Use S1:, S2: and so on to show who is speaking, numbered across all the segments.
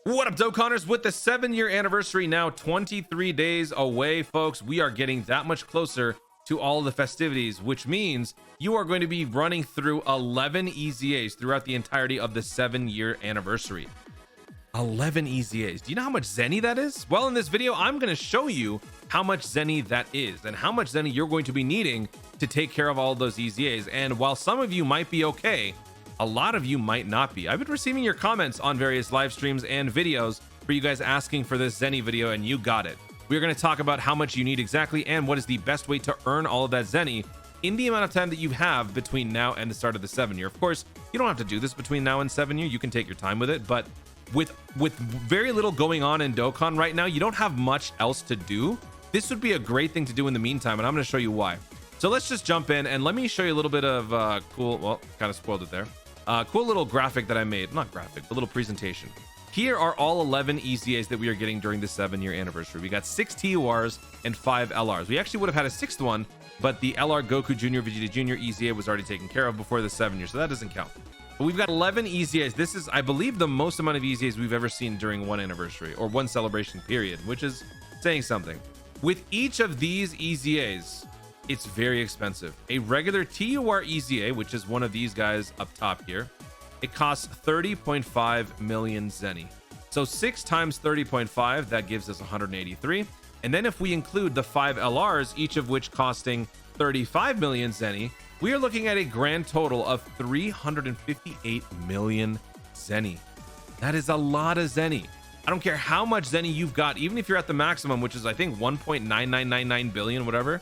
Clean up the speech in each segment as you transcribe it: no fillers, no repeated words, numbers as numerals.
S1: What up, Dokkanners? With the 7-year anniversary now 23 days away, folks, we are getting that much closer to all of the festivities, which means you are going to be running through 11 EZAs throughout the entirety of the 7-year anniversary. 11 EZAs. Do you know how much ZENI that is? Well, in this video, I'm going to show you how much ZENI that is and how much ZENI you're going to be needing to take care of all of those EZAs. And while some of you might be okay, a lot of you might not be. I've been receiving your comments on various live streams and videos for you guys asking for this ZENI video, and you got it. We're going to talk about how much you need exactly and what is the best way to earn all of that ZENI in the amount of time that you have between now and the start of the 7-year. Of course, you don't have to do this between now and 7-year. You can take your time with it, but with very little going on in Dokkan right now, you don't have much else to do. This would be a great thing to do in the meantime, and I'm going to show you why. So let's just jump in and let me show you a little bit of cool, well, kind of spoiled it there. Cool little graphic that I made. Not graphic, a little presentation. Here are all 11 EZAs that we are getting during the 7-year anniversary. We got 6 TURs and 5 LRs. We actually would have had a 6th one, but the LR Goku Jr. Vegeta Jr. EZA was already taken care of before the 7-year, so that doesn't count. But we've got 11 EZAs. This is, I believe, the most amount of EZAs we've ever seen during one anniversary or one celebration period, which is saying something. With each of these EZAs, it's very expensive. A regular TUR EZA, which is one of these guys up top here, it costs 30.5 million ZENI. So 6 times 30.5, that gives us 183. And then if we include the 5 LRs, each of which costing 35 million ZENI, we are looking at a grand total of 358 million ZENI. That is a lot of ZENI. I don't care how much ZENI you've got, even if you're at the maximum, which is I think 1.9999 billion, whatever.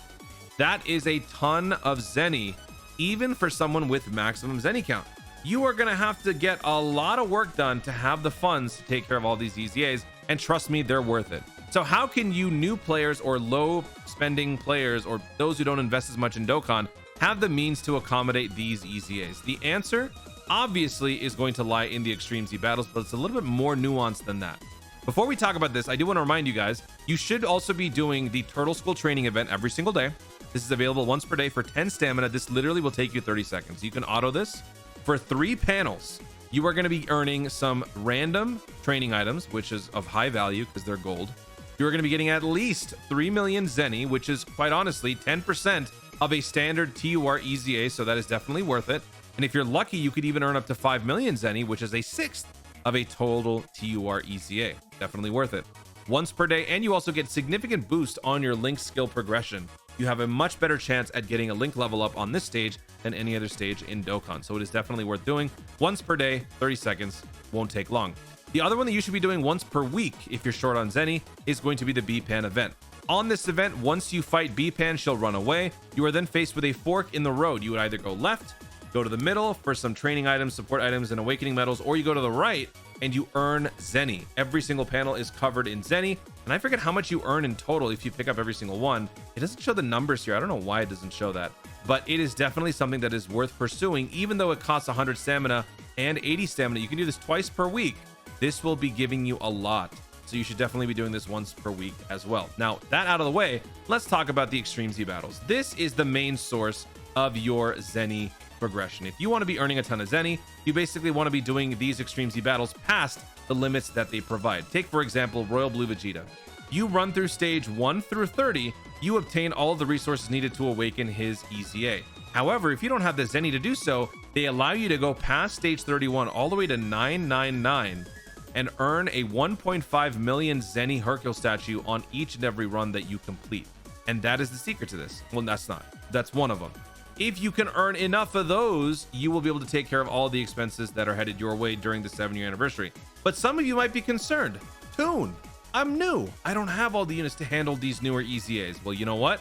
S1: That is a ton of ZENI, even for someone with maximum ZENI count. You are going to have to get a lot of work done to have the funds to take care of all these EZAs, and trust me, they're worth it. So how can you new players or low spending players or those who don't invest as much in Dokkan have the means to accommodate these EZAs? The answer obviously is going to lie in the Extreme Z battles, but it's a little bit more nuanced than that. Before we talk about this, I do want to remind you guys, you should also be doing the Turtle School training event every single day. This is available once per day for 10 stamina. This literally will take you 30 seconds. You can auto this for 3 panels. You are going to be earning some random training items, which is of high value because they're gold. You're going to be getting at least 3 million ZENI, which is quite honestly 10% of a standard TUR EZA, so that is definitely worth it. And if you're lucky, you could even earn up to 5 million ZENI, which is a 1/6 of a total TUR EZA. Definitely worth it. Once per day, and you also get significant boost on your Link skill progression. You have a much better chance at getting a Link level up on this stage than any other stage in Dokkan, so it is definitely worth doing. Once per day, 30 seconds, won't take long. The other one that you should be doing once per week if you're short on ZENI is going to be the B-Pan event. On this event, once you fight B-Pan, she'll run away. You are then faced with a fork in the road. You would either go left, go to the middle for some training items, support items, and awakening medals, or you go to the right and you earn ZENI. Every single panel is covered in ZENI, and I forget how much you earn in total if you pick up every single one. It doesn't show the numbers here. I don't know why it doesn't show that, but it is definitely something that is worth pursuing, even though it costs 100 stamina and 80 stamina. You can do this twice per week. This will be giving you a lot, so you should definitely be doing this once per week as well. Now, that out of the way, let's talk about the Extreme Z battles. This is the main source of your ZENI progression. If you want to be earning a ton of ZENI, you basically want to be doing these Extreme Z battles past the limits that they provide. Take, for example, Royal Blue Vegeta. You run through stage 1 through 30, you obtain all of the resources needed to awaken his EZA. However, if you don't have the ZENI to do so, they allow you to go past stage 31 all the way to 999 and earn a 1.5 million ZENI Hercule statue on each and every run that you complete. And that is the secret to this. Well, that's not. That's one of them. If you can earn enough of those, you will be able to take care of all the expenses that are headed your way during the 7-year anniversary. But some of you might be concerned. Toon, I'm new. I don't have all the units to handle these newer EZAs. Well, you know what?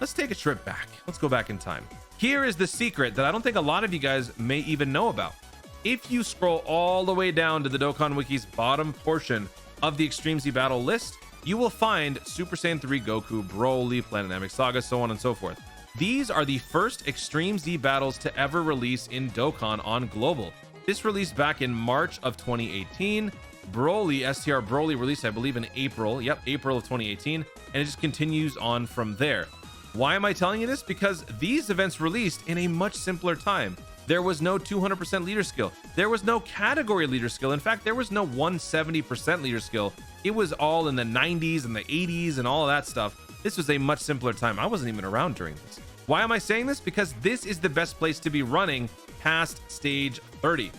S1: Let's take a trip back. Let's go back in time. Here is the secret that I don't think a lot of you guys may even know about. If you scroll all the way down to the Dokkan Wiki's bottom portion of the Extreme Z battle list, you will find Super Saiyan 3 Goku, Broly, Planet Saga, so on and so forth. These are the first Extreme Z battles to ever release in Dokkan on Global. This released back in March of 2018. Broly, STR Broly released, I believe, in April. Yep, April of 2018. And it just continues on from there. Why am I telling you this? Because these events released in a much simpler time. There was no 200% leader skill. There was no category leader skill. In fact, there was no 170% leader skill. It was all in the 90s and the 80s and all of that stuff. This was a much simpler time. I wasn't even around during this. Why am I saying this? Because this is the best place to be running past stage 30.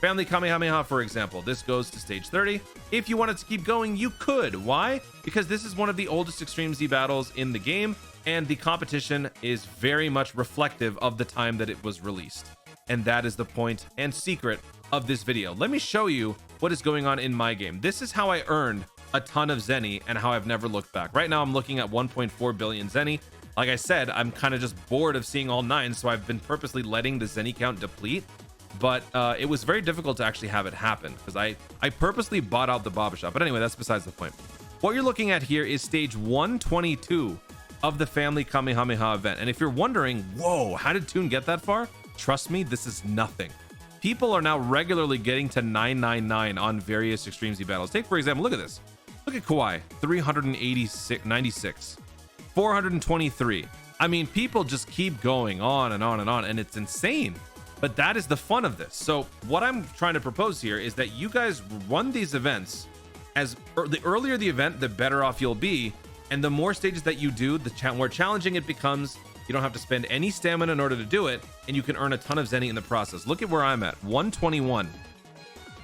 S1: Family Kamehameha, for example, this goes to stage 30. If you wanted to keep going, you could. Why? Because this is one of the oldest Extreme Z battles in the game, and the competition is very much reflective of the time that it was released. And that is the point and secret of this video. Let me show you what is going on in my game. This is how I earned a ton of ZENI and how I've never looked back. Right now, I'm looking at 1.4 billion ZENI. Like I said, I'm kind of just bored of seeing all 9, so I've been purposely letting the ZENI count deplete. But it was very difficult to actually have it happen because I purposely bought out the Baba Shop. But anyway, that's besides the point. What you're looking at here is stage 122 of the Family Kamehameha event. And if you're wondering, whoa, how did Toon get that far? Trust me, this is nothing. People are now regularly getting to 999 on various Extreme Z battles. Take, for example, look at this. Look at Kawaii, 396, 423. I mean, people just keep going on and on and on, and it's insane. But that is the fun of this. So what I'm trying to propose here is that you guys run these events the earlier the event, the better off you'll be. And the more stages that you do, the more challenging it becomes. You don't have to spend any stamina in order to do it, and you can earn a ton of ZENI in the process. Look at where I'm at, 121.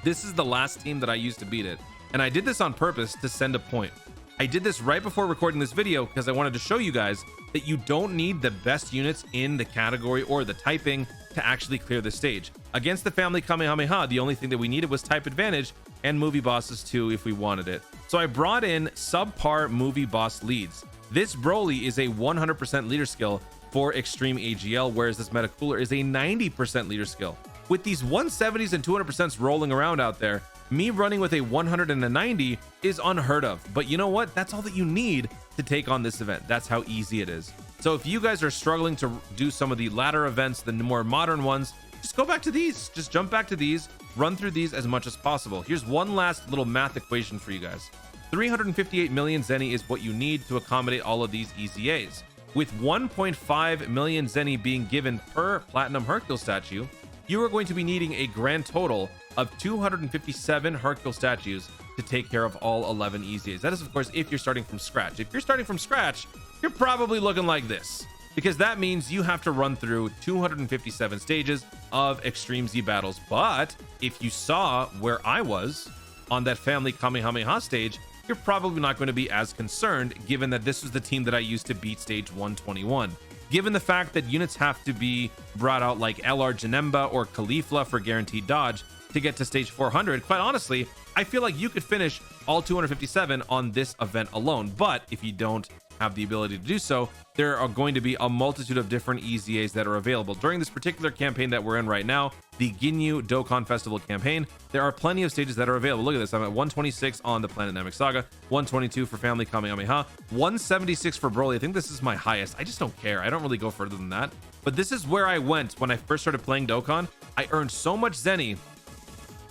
S1: This is the last team that I used to beat it. And I did this on purpose to send a point. I did this right before recording this video because I wanted to show you guys that you don't need the best units in the category or the typing to actually clear the stage. Against the Family Kamehameha, the only thing that we needed was type advantage and movie bosses too if we wanted it. So I brought in subpar movie boss leads. This Broly is a 100% leader skill for Extreme AGL, whereas this Metacooler is a 90% leader skill. With these 170s and 200% rolling around out there, me running with a 100 and a 90 is unheard of. But you know what? That's all that you need to take on this event. That's how easy it is. So if you guys are struggling to do some of the latter events, the more modern ones, just go back to these. Just jump back to these, run through these as much as possible. Here's one last little math equation for you guys. 358 million ZENI is what you need to accommodate all of these EZAs. With 1.5 million ZENI being given per Platinum Hercule statue, you are going to be needing a grand total of 257 Hercule statues to take care of all 11 EZAs. That is, of course, if you're starting from scratch. If you're starting from scratch, you're probably looking like this, because that means you have to run through 257 stages of Extreme Z battles. But if you saw where I was on that Family Kamehameha stage, you're probably not going to be as concerned, given that this was the team that I used to beat stage 121. Given the fact that units have to be brought out like LR Janemba or Caulifla for guaranteed dodge to get to stage 400, quite honestly, I feel like you could finish all 257 on this event alone. But if you don't have the ability to do so, there are going to be a multitude of different EZAs that are available. During this particular campaign that we're in right now, the Ginyu Dokkan Festival campaign, there are plenty of stages that are available. Look at this. I'm at 126 on the Planet Namek Saga, 122 for Family Kamehameha, 176 for Broly. I think this is my highest. I just don't care. I don't really go further than that. But this is where I went when I first started playing Dokkan. I earned so much ZENI,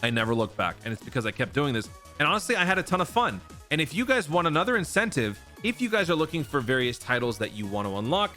S1: I never looked back. And it's because I kept doing this. And honestly, I had a ton of fun. And if you guys want another incentive, if you guys are looking for various titles that you want to unlock,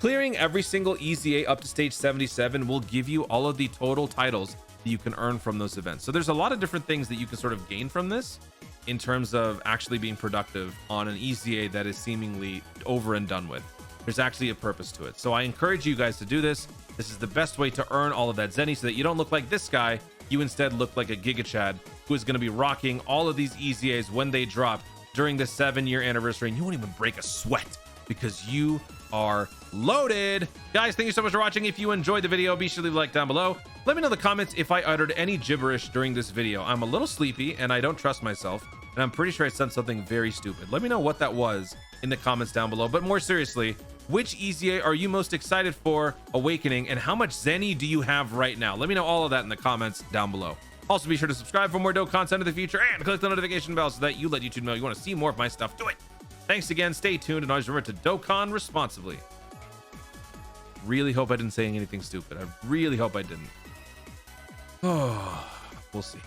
S1: clearing every single EZA up to stage 77 will give you all of the total titles that you can earn from those events. So there's a lot of different things that you can sort of gain from this in terms of actually being productive on an EZA that is seemingly over and done with. There's actually a purpose to it. So I encourage you guys to do this. This is the best way to earn all of that ZENI so that you don't look like this guy. You instead look like a Giga Chad who is going to be rocking all of these EZAs when they drop during the 7-year anniversary, and you won't even break a sweat because you are loaded. Guys, thank you so much for watching. If you enjoyed the video, be sure to leave a like down below. Let me know in the comments if I uttered any gibberish during this video. I'm a little sleepy and I don't trust myself, and I'm pretty sure I said something very stupid. Let me know what that was in the comments down below. But more seriously, which EZA are you most excited for Awakening, and how much ZENI do you have right now? Let me know all of that in the comments down below. Also, be sure to subscribe for more Dokkan content in the future, and click the notification bell so that you let YouTube know you want to see more of my stuff. Do it. Thanks again. Stay tuned, and always remember to Dokkan responsibly. Really hope I didn't say anything stupid. I really hope I didn't. Oh, we'll see.